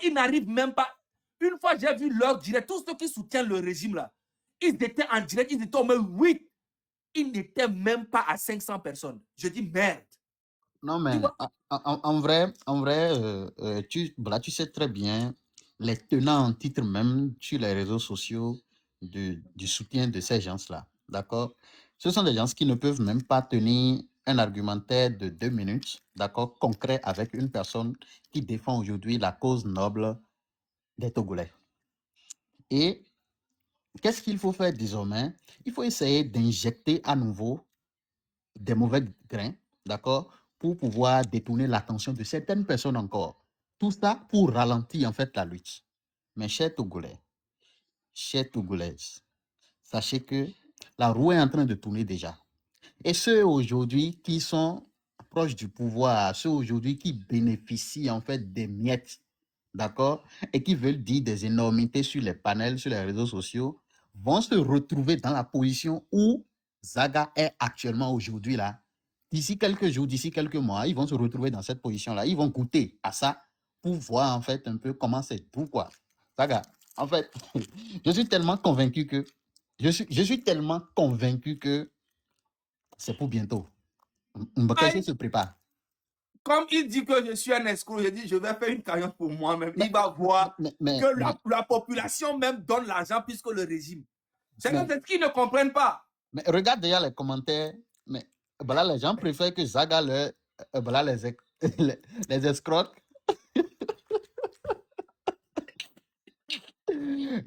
ils n'arrivent même pas. Une fois, j'ai vu leur direct, tous ceux qui soutiennent le régime là, ils étaient en direct, ils étaient au moins 8. Ils n'étaient même pas à 500 personnes. Je dis merde. Non, mais en vrai, tu sais très bien les tenants en titre même sur les réseaux sociaux du soutien de ces gens-là. D'accord? Ce sont des gens qui ne peuvent même pas tenir un argumentaire de 2 minutes, d'accord, concret avec une personne qui défend aujourd'hui la cause noble des Togolais. Et qu'est-ce qu'il faut faire désormais? Il faut essayer d'injecter à nouveau des mauvais grains, d'accord, pour pouvoir détourner l'attention de certaines personnes encore. Tout ça pour ralentir en fait la lutte. Mais chers Togolais, chers Togolaises, sachez que la roue est en train de tourner déjà. Et ceux aujourd'hui qui sont proches du pouvoir, ceux aujourd'hui qui bénéficient en fait des miettes, d'accord, et qui veulent dire des énormités sur les panels, sur les réseaux sociaux, vont se retrouver dans la position où Zaga est actuellement aujourd'hui là. D'ici quelques jours, d'ici quelques mois, ils vont se retrouver dans cette position-là. Ils vont goûter à ça pour voir en fait un peu comment c'est tout quoi. Zaga, en fait, je suis tellement convaincu que c'est pour bientôt. Mbakassi se prépare. Comme il dit que je suis un escroc, je dis je vais faire une cagnotte pour moi-même. Il va voir que la population même donne l'argent plus que le régime. C'est ce qu'ils ne comprennent pas. Mais regarde déjà les commentaires. Mais voilà, les gens préfèrent que Zaga voilà, les escrocs.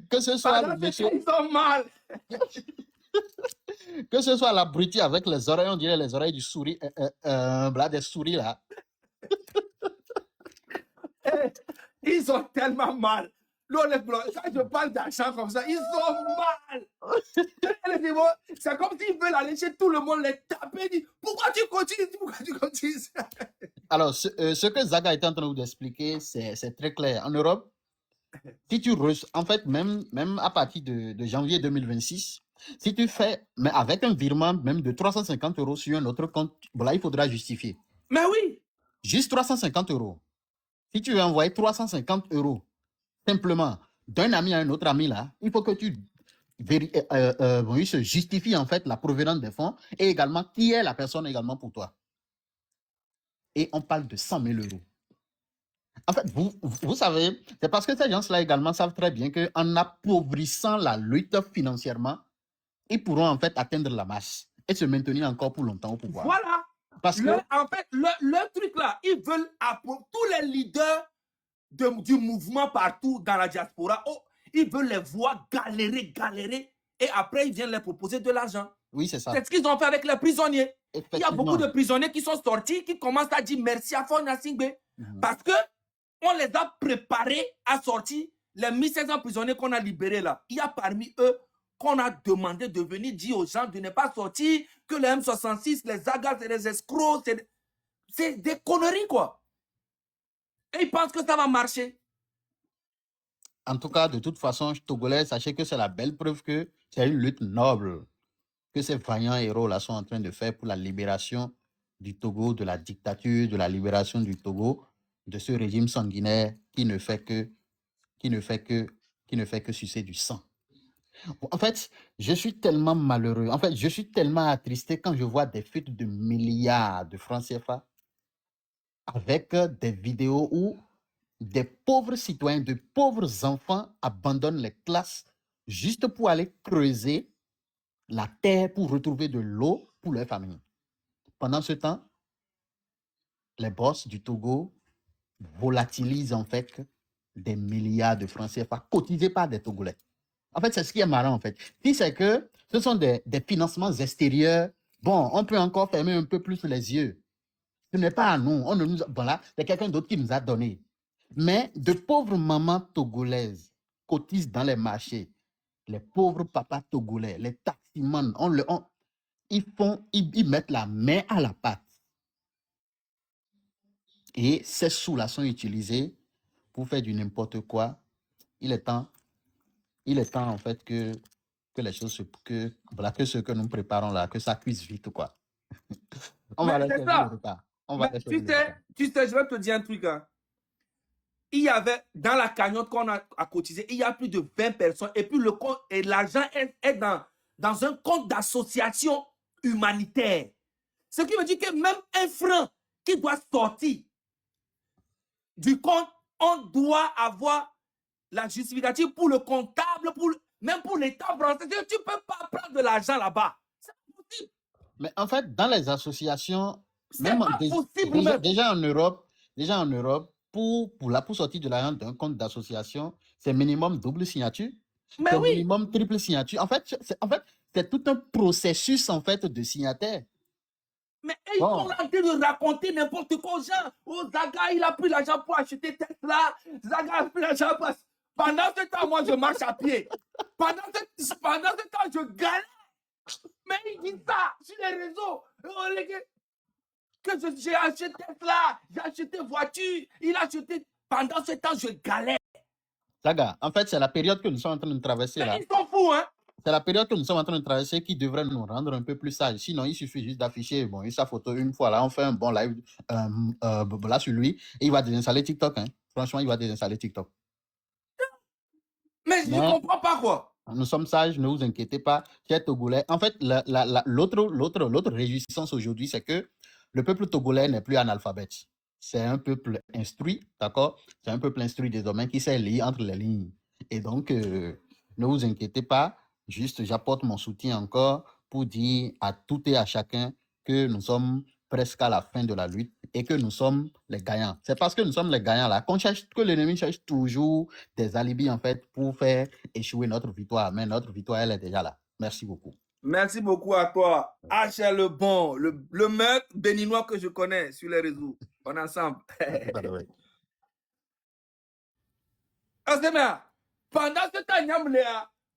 Que ce soit le monsieur. Ils sont mal. Que ce soit l'abruti avec les oreilles, on dirait les oreilles du souris, des souris là. Ils sont tellement mal. Quand je parle d'argent comme ça, ils sont mal. C'est comme s'ils veulent aller chez tout le monde, les taper, dire pourquoi tu continues, pourquoi tu continues. Alors, ce que Zaga est en train d'expliquer, c'est très clair. En Europe, si tu en fait, même à partir de janvier 2026, si tu fais, mais avec un virement même de 350 € sur un autre compte, voilà, il faudra justifier. Mais oui. Juste 350 €. Si tu veux envoyer 350 € simplement d'un ami à un autre ami là, il faut que tu se justifie en fait la provenance des fonds et également qui est la personne également pour toi. Et on parle de 100 000 €. En fait, vous savez, c'est parce que ces gens-là également savent très bien qu'en appauvrissant la lutte financièrement, ils pourront en fait atteindre la masse et se maintenir encore pour longtemps au pouvoir. Voilà. Parce en fait, le truc là, ils veulent tous les leaders du mouvement partout dans la diaspora, ils veulent les voir galérer, et après ils viennent leur proposer de l'argent. Oui, c'est ça. C'est ce qu'ils ont fait avec les prisonniers. Il y a beaucoup de prisonniers qui sont sortis, qui commencent à dire merci à Faure Gnassingbé, parce que on les a préparés à sortir. Les 1500 prisonniers qu'on a libérés là, il y a parmi eux qu'on a demandé de venir dire aux gens de ne pas sortir, que les M66, les Zagas, c'est des escrocs, c'est des conneries quoi. Et ils pensent que ça va marcher. En tout cas, de toute façon, Togolais, sachez que c'est la belle preuve que c'est une lutte noble que ces vaillants héros-là sont en train de faire pour la libération du Togo, de la dictature, de la libération du Togo, de ce régime sanguinaire qui ne fait que sucer du sang. En fait, je suis tellement malheureux. En fait, je suis tellement attristé quand je vois des fuites de milliards de francs CFA avec des vidéos où des pauvres citoyens, de pauvres enfants abandonnent les classes juste pour aller creuser la terre pour retrouver de l'eau pour leur famille. Pendant ce temps, les boss du Togo volatilisent en fait des milliards de francs CFA cotisés par des Togolais. En fait, c'est ce qui est marrant, en fait. Si c'est que ce sont des financements extérieurs, bon, on peut encore fermer un peu plus les yeux. Ce n'est pas à nous. Voilà, c'est quelqu'un d'autre qui nous a donné. Mais de pauvres mamans togolaises cotisent dans les marchés. Les pauvres papas togolais, les taximans, ils mettent la main à la pâte. Et ces sous-là sont utilisés pour faire du n'importe quoi. Il est temps en fait que les choses voilà, que ce que nous préparons là, que ça cuise vite quoi. On va laisser le retard. Tu sais, je vais te dire un truc. Hein. il y avait, dans la cagnotte qu'on a cotisé, il y a plus de 20 personnes. Et puis le compte, et l'argent est dans un compte d'association humanitaire. Ce qui veut dire que même un franc qui doit sortir du compte, on doit avoir la justificative pour le comptable, même pour l'État français. Tu ne peux pas prendre de l'argent là-bas. C'est impossible. Mais en fait, dans les associations, C'est pas possible déjà en Europe, pour sortir de l'argent d'un compte d'association, c'est minimum double signature. Mais oui. Minimum triple signature. En fait, c'est tout un processus en fait de signataires. Mais ils sont en train de raconter n'importe quoi aux gens. Oh, Zaga, il a pris l'argent pour acheter Tesla. Zaga a pris l'argent pour... Pendant ce temps, moi, je marche à pied. Pendant ce temps, je galère. Mais il dit ça sur les réseaux. Que j'ai acheté Tesla, j'ai acheté voiture, il a acheté... Pendant ce temps, je galère. Zaga, en fait, c'est la période que nous sommes en train de traverser là. Mais ils sont fous, hein. C'est la période que nous sommes en train de traverser qui devrait nous rendre un peu plus sages. Sinon, il suffit juste d'afficher sa photo une fois. Là, on fait un bon live là sur lui et il va désinstaller TikTok. Hein. Franchement, il va désinstaller TikTok. Mais je ne comprends pas quoi. Nous sommes sages, ne vous inquiétez pas. Chers Togolais, en fait, l'autre réjouissance aujourd'hui, c'est que le peuple togolais n'est plus analphabète. C'est un peuple instruit, d'accord? C'est un peuple instruit désormais qui sait lire entre les lignes. Et donc, ne vous inquiétez pas. Juste, j'apporte mon soutien encore pour dire à tout et à chacun que nous sommes presque à la fin de la lutte et que nous sommes les gagnants. C'est parce que nous sommes les gagnants là que l'ennemi cherche toujours des alibis en fait pour faire échouer notre victoire. Mais notre victoire, elle est déjà là. Merci beaucoup. Merci beaucoup à toi. H le bon, le meilleur béninois que je connais sur les réseaux. On est ensemble. Pendant ce temps,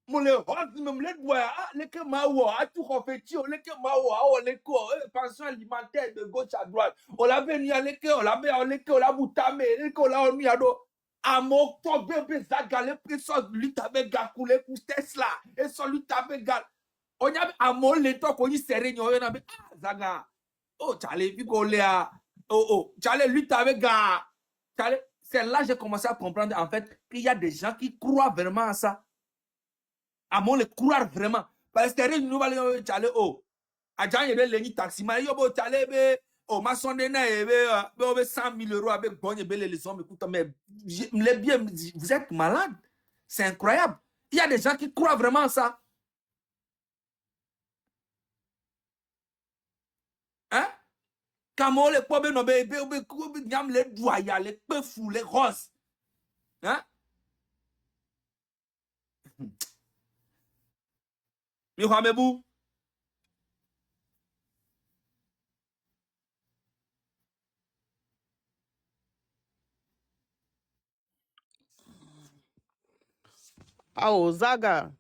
mole hot me doya leke mawo atu confetti leke mawo leko pension alimentaire de gauche à droite on l'a venu leke on l'a butame leke on l'a mis ado amo to bebe zaga le preso lutabe gakule ku Tesla et so lutabe gal onya amo le to ko yi sere nyo yo na be zaga oh chale bi ko le chale lutabe ga chale. C'est là que j'ai commencé à comprendre en fait qu'il y a des gens qui croient vraiment à ça. À mon le croire vraiment. Parce que nous allons aller au. À Jean Yébé, les taxi, mais yo bo chale be oh ma sonde na yébé 100 000 euros avec bon yébé les hommes écoute mais les biens vous êtes malade. C'est incroyable. Il y a des gens qui croient vraiment à ça. Hein? Quand les pauvres no be nyam les doya les peu fou les roses. Hein? Mihamebou. Ah, Zaga.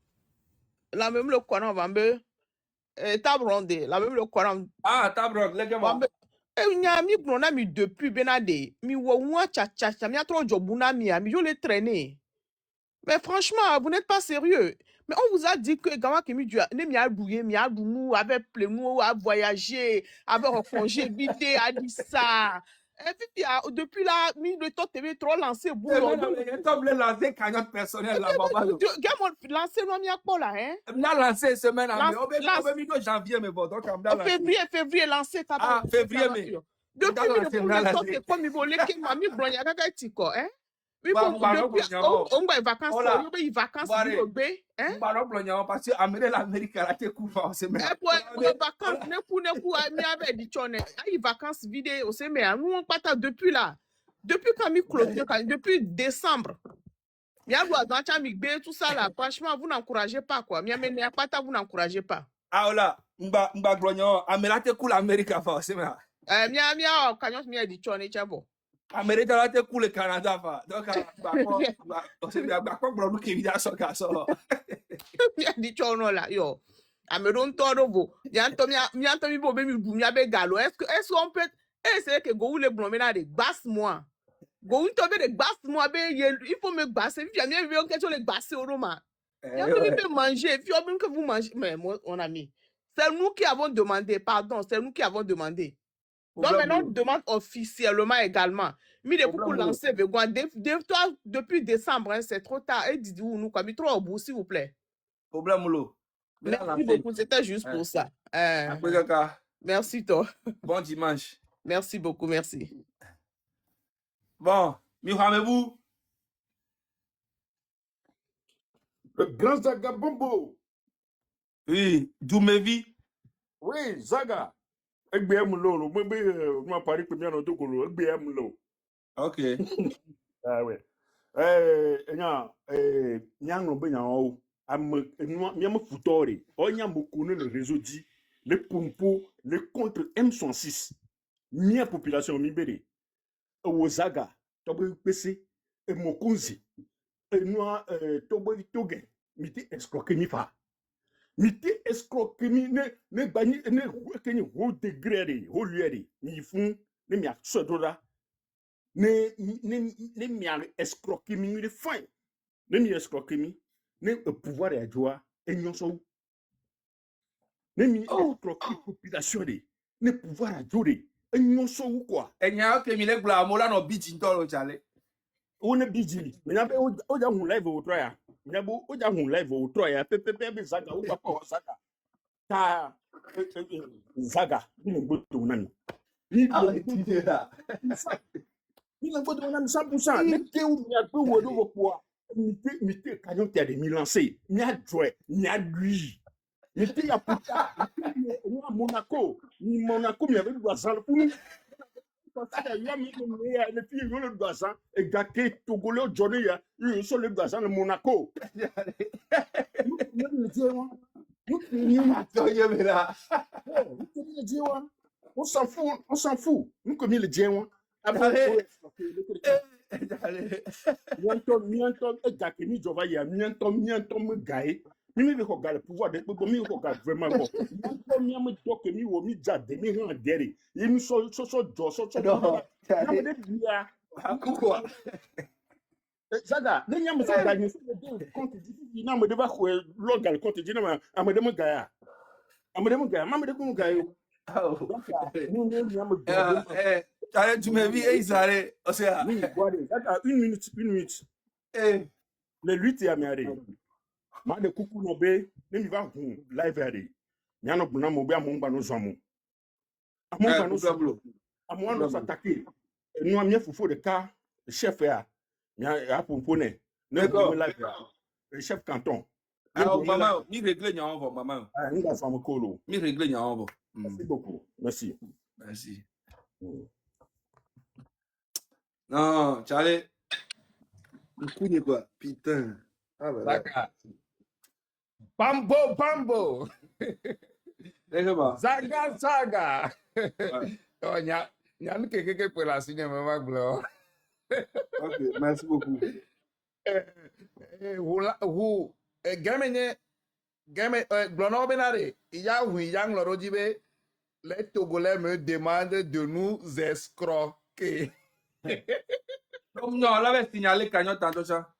La même le Coran va me. Tabronde. La même le Coran. Ah, tabronde. Lègue-moi. Mi brona mi depuis benade. Mi wo mwa cha. Mi a trop jobuna mi yo le traîner. Mais franchement, vous n'êtes pas sérieux. Mais on vous a dit que Gawa Kemi ne mi a bouillé, mi a dounou, avec plein à voyager, avec un congé vité, a dit ça. Et puis, depuis là, le temps TV trop lancé. Il tombe lancer cagnotte personnelle là, papa. Lancé, non, mi a quoi là, hein? Là, lancé semaine en janvier, mais bon, donc, février, lancé, ah, février, mais. Depuis le temps que comme il volait que mamie brogne avec un petit corps, hein? Oui, bon, depuis, on va vacances, on va vacances, hein? Parce que amener l'Amérique à la découverte, c'est même. Vacances, mi avait dit chone, ay vacances vidéo, c'est mais nous on pas depuis là. Depuis quand mi clôture, depuis décembre. Mi a doit dans mi bé tout ça là, franchement vous n'encouragez pas quoi. Mi amené pas vous n'encouragez pas. Ah là, mba grognon, amela te cool Amérique fa, c'est mais. Mi a cagnon mi a dit chone chabo. Amérique là te cool Canada fa. Donc c'est bien quoi blondu qui vient sur casso. Mi a dit chone là yo. Ameron Torobo, mi antomi bo be mi du mi abe galo. Est-ce qu'on peut essayer que go le blon mena de basse moi. Go tobe de basse moi be il faut me basser. Puis mi veut quelque chose le basser au Roma. Il faut me manger, puis même que vous mangez mais mon ami. C'est nous qui avons demandé, pardon, c'est nous qui avons demandé. Donc Problème maintenant, on lourd. demande officiellement également. Mais pour Problème lourd. lancer, depuis décembre, hein, c'est trop tard. Et dites nous, comme il trop au bout, s'il vous plaît. Problème lourd. Merci beaucoup, c'était juste pour ça. Après, kaka. Merci toi. Bon dimanche. Merci beaucoup, merci. Bon, Mihamebou. Le grand Zaga Bombo. Oui, Doumevi. Oui, Zaga. Egbe Mlo, moi Paris que bien auto colo, Egbe Mlo. Ok. Ah ouais. Nyang no benya o. Miam futore. O nyam beaucoup le réseau dit les pompo, les contre M106. Mia population mibere. O Zaga, tobo PC e mokunzi. E noa tobo toge. Miti escroquer mi fa. Miti escroquer mi ne bani ne keni ho degré ho liere mi fun ne mi aksodora ne mi escroquer mi de fin ne mi escroquer mi ne pouvoir ya joie et nyonso ne mi escroquer population de ne pouvoir ya joie et nyonso quoi Enya ok mi le gla mo la no biti ntoro chale. on est busy mais na be o ja hun live o try ya na bo o ja hun live o try ya pepe be Zaga o ba ko Zaga ta Zaga ni ngbo to na mi ni ni ngbo to na mi 100% ne ke u mi agbe wo do po mi te kanyon te de mi lancer mi a joie mi a lui mi te ya puta ni Monaco mi avait doit ça pour nous parce que là mi ya le fi yo le doit ça et gake togolais journée ya yo so le doit ça le Monaco le dire moi on s'en fout nous comme le dire moi miantom egake mi jova ya miantom me gae mi be ko gale pouvoir de ko mi ko gale vraiment ko miantom mi am do ke mi wo mi jade mi han dere yi mi so No, na me de bia quoi? Zaga ne nyam sa ga ni so de compte di na me de ba ko logal compte di na ma amade me gae amade me gae ma me de ko gae Oh. ni nyam do Chale Doumevi e isare. O sea, ni boire Zaga une minute eh le 8 ya mi are ma de kuku no be ne mi va hun live are mi ano gbona mo be amon gba no so mo amon gba no so problème lourd. amon no s'attaquer nu am fufu de ka chef ya mi a pompone ne D'accord. go live le chef canton Alors maman, mi régler nya on maman. ah nga fam kolo Mi régler nya on. merci beaucoup merci Merci. Non, Chale. Un coup de quoi? Putain. Ah bah là. Zaga. Bambo. D'accord. Zaga. Ouais. Oh, nyan keke pour la signer maman blo. Ok, merci beaucoup. Game blono benare. Ya hu yang loro jibe. Les Togolais me demandent de nous escroquer. Comme non, on l'avait signalé cagnon tantôt ça.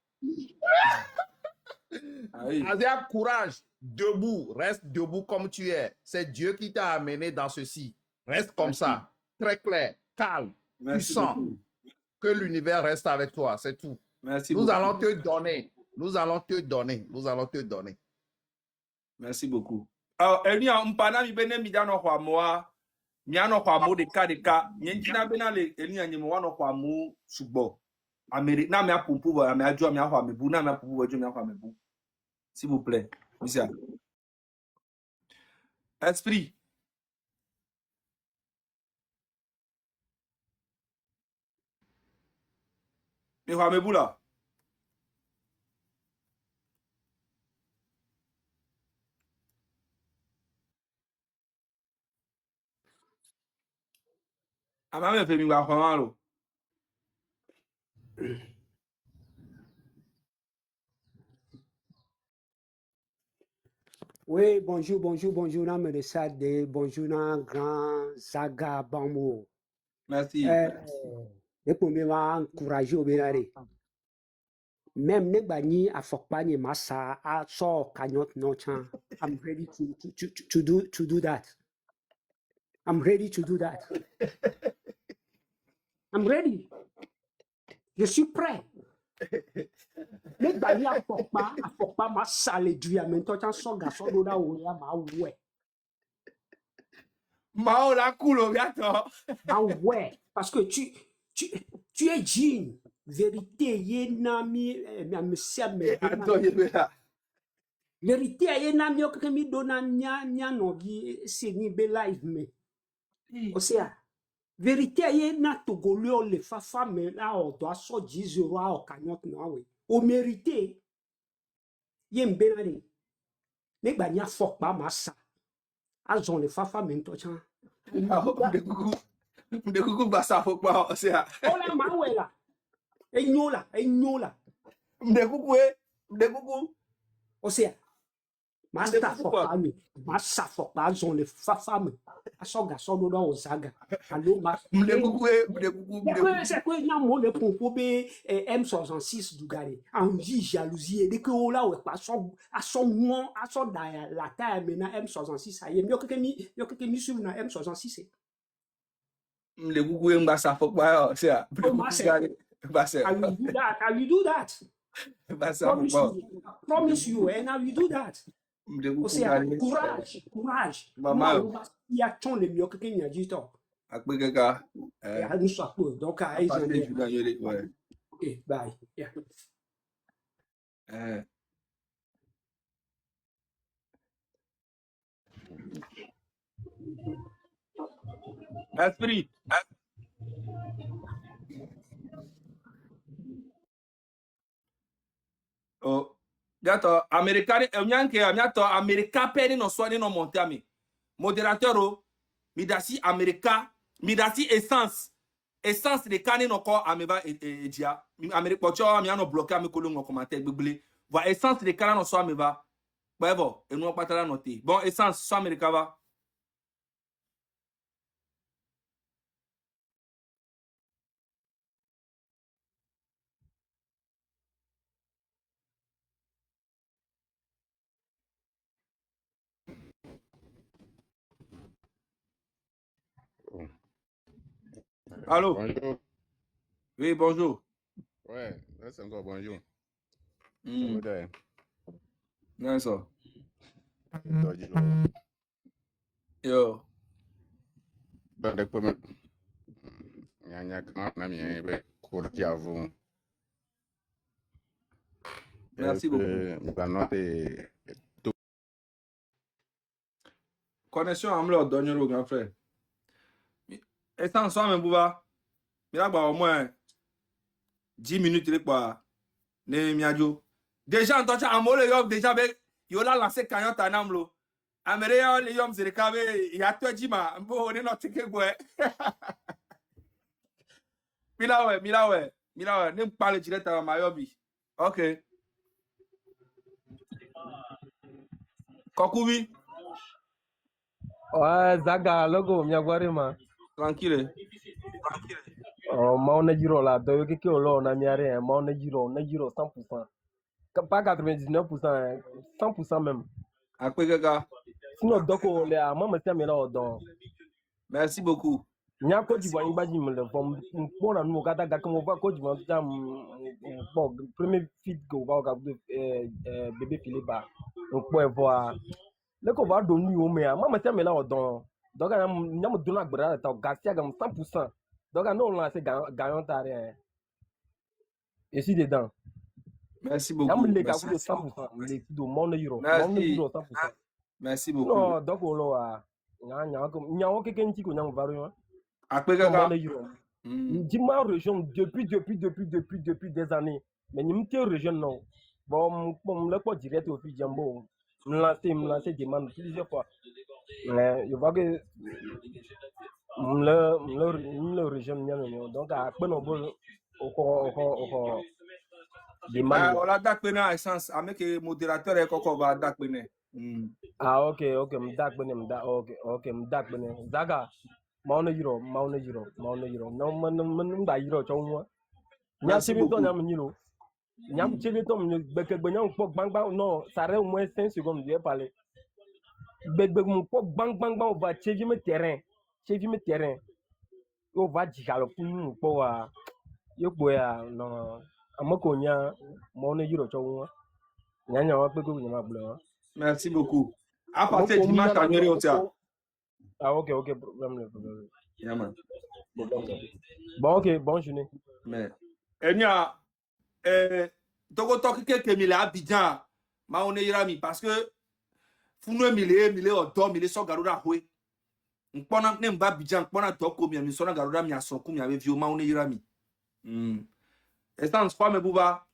Ah oui. Azia, courage, debout, reste debout comme tu es. C'est Dieu qui t'a amené dans ceci. Reste comme ça, très clair, calme, Merci puissant. beaucoup. Que l'univers reste avec toi, c'est tout. Merci Nous beaucoup. allons te donner. Nous allons te donner. Nous allons te donner. Merci beaucoup. Alors, Eni a mpana mi bene mi dano kwa moa. Mi ano kwa mo de ka. Nyenjina bena le Eni a nyemo wano kwa mo subo. Amérique, na mi a pumpu bo, mi a jo mi a kwa mebu, na mi a pumpu bo jo mi a kwa mebu. S'il vous plaît. Monsieur. Esprit. Mi kwa mebu là. Ama me fe mi kwa kwa malo. Oui, bonjour, Nam de Sade, bonjour, grand Zaga Bambo. Merci. Et pour me encourager au Bénaré. Même ne bani a fokpani massa a so cannot no chan. I'm ready to do that. I'm ready to do that. I'm ready. Je suis prêt. Les bali à Pogba m'a salé du à maintenant tant son garçon d'oda ou ya m'a ouais. Mao la coule bientôt. Ah ouais, parce que tu es jean. Vérité ye nami Attends, je vais là. vérité ye nami o mi dona nya no gi seni be live me. O sea, vérité ye na togolé o le fafa me la o do aso 10 € a o kanyot na we. O mérité ye mbenade. Ne gba nya fok pa massa. Azon le fafa me to chan. De coucou basa faut pas o sea. Ola ma we la. Enyola. De coucou. O sea, Massa fok pa azon le fafa me. Aso garçon do o zaga. Allo ma. De coucou. C'est quoi na mo le pompo be M66 du gare. Envie jalousie de que o la o pa so aso da la taille me na M66 aye. Yo que mi suivre na M66. De coucou basa faut pas o sea. Basa. I will do that. Basa faut pas. Promise you, and I will do that. De O coucou. sea, courage. Maman. Il y a ton le mieux que quelqu'un dit toi. Akpe kaka. Ya nous soit peu. Donc Ouais. OK, bye. Yeah. Esprit. Oh, bientôt américain bientôt américain peni no soigner no monter ami. Modérateur o midasi America, midasi essence de kani no ko ameba dia. Amérique pocho ami no bloquer ami kolo no commentaire gbegble. Voilà essence de kani no so ameba. Bravo, et nous pas la noter. Bon essence so America va. Allô? Bonjour. Oui, bonjour. Ouais, là, c'est encore bonjour. Mm. Ouais. Non, ça. Bonjour. Yo. Bah, de quoi, il y a un ami qui a vu. Merci beaucoup. La note est Connexion à me donner le grand frère. Et ça, en soi, même, Bouba, il y a au moins 10 minutes, quoi. Déjà, en tant que déjà, il y a lancé Canyon Tanamlo. Américain, les hommes, c'est le cas, il y a toi, Jima, on est notre ticket, ouais. Mila, ne me parle direct à Mayobi. Ok. Kokubi. Ouais, Zaga, logo, Miagwarima. Tranquille. Mauna Giro là, de que on a mis rien, Mauna Giro, 100%. Pas 99%, 100% même. Après, gaga. Sinon, donc, on est à maman, c'est là, donc. Merci beaucoup. Nya ko d'Ivoire, il va dire, me le font. Pour la nous, gata, comme on voit, Côte d'Ivoire, bon, premier feed que on va regarder, bébé Philippe, donc, pour voir. Le qu'on va donner au mais maman, c'est là, donc. Donc, il y a un donné à Bra, Garcia, 100%. Donc, nous, on a assez gagnant à rien. Je suis dedans. Merci beaucoup. Les gars, 100%. Les coups de mon euro. Merci. 100%. Merci beaucoup. Non, donc, on a. Il y a quelqu'un qui connaît un variant. Après, gaga. Dis-moi, région, depuis des années. Mais il y a une région, non. Bon, le quoi direct au fil Jambo. Me lancer demande plusieurs fois. Mais je vois que le région, donc à quoi on veut demande. On a d'accord à essence avec le modérateur et qu'on va d'accord. Ah ok, m'dakbene. Zaga, mauna euro. Non, man ba euro chonwa. Nya chebito nya mnyiro. Nya chebito beke gbenya pok bang bang non, ça reste au moins 5 secondes de parler. Bek mon pok bang on va chever me terrain. chez vi me terrain yo va digalo pun po wa yo boya no amako nya mo ne yiro cho nya wa pe ko nya ma blo Merci beaucoup. À partir amako de mi dimanche, na à Nueri, on tient. ah ok problème problème Yeah, man. bon ok bonne journée Mais, Enya, Togo Toki Kemile Abidjan, ma on est Irami, parce que Founou Mile, Odo, Mile, so Garuda Hue. Mpona ne mba Abidjan, mpona Toko, mi sona Garuda, mi asoku, mi ave vieux, ma on est Irami. Est-ce que pas me bouba?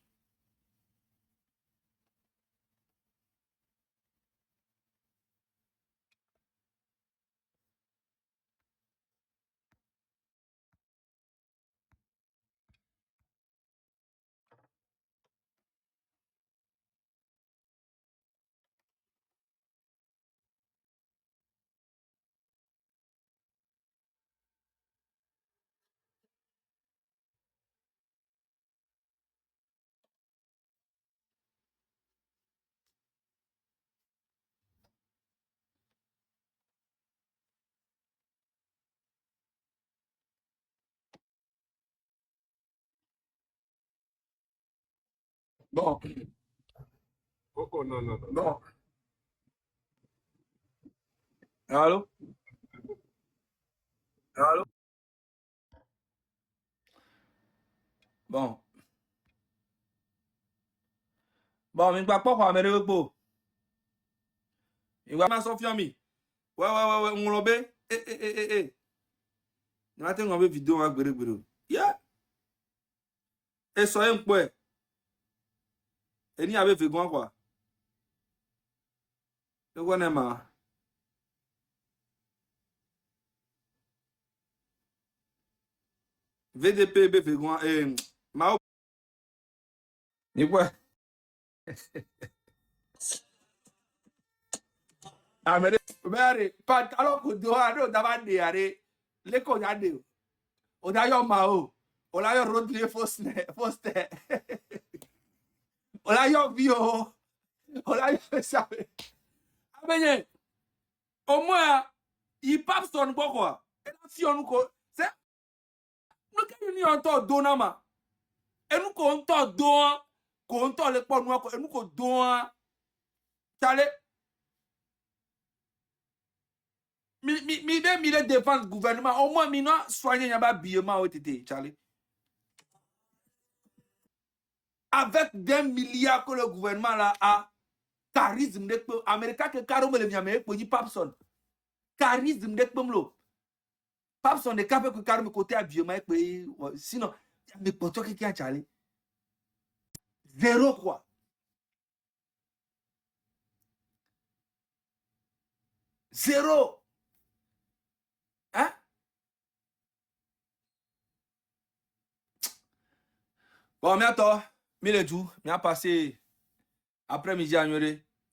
Bon, Oh, non, non, non. bon. Allô? Allô? Bon. Bon, mais pas quoi, mais le beau. Il va m'en sortir, mi. Ouais, on l'a bé. Eh. Il va t'envoyer une vidéo, hein, gbere. Yeah. Et soyez un peu. Et ni avait fait quoi? Le quoi n'est pas. VDP, be fait quoi? Mao. Ni quoi? Ah, mais, pas, alors que doit, non, d'abord, les cognacs, on a eu Mao. On a eu Rodrigue Foster. On a eu Bio. On a eu ça. Ah, mais, au moins, il pape son quoi? Et la fille, on nous, c'est, nous, quand nous entend Donama, et nous, comptons Don, comptons les points noirs, et nous, comptons Don, t'allez, mi défense gouvernement, au moins, mi non, soigner, y a pas billement, Charlie. Avec des milliards que le gouvernement là a, charisme de Américain que Caro me le vient, pour dire Papson. Charisme de Pomlo. Papson est capable que Caro me côté habillement, sinon, il y a des potes qui ont Charlie. Zéro quoi. Zéro. Hein? Bon, mais attends, mais le jour, mais a passé après-midi à Nueri.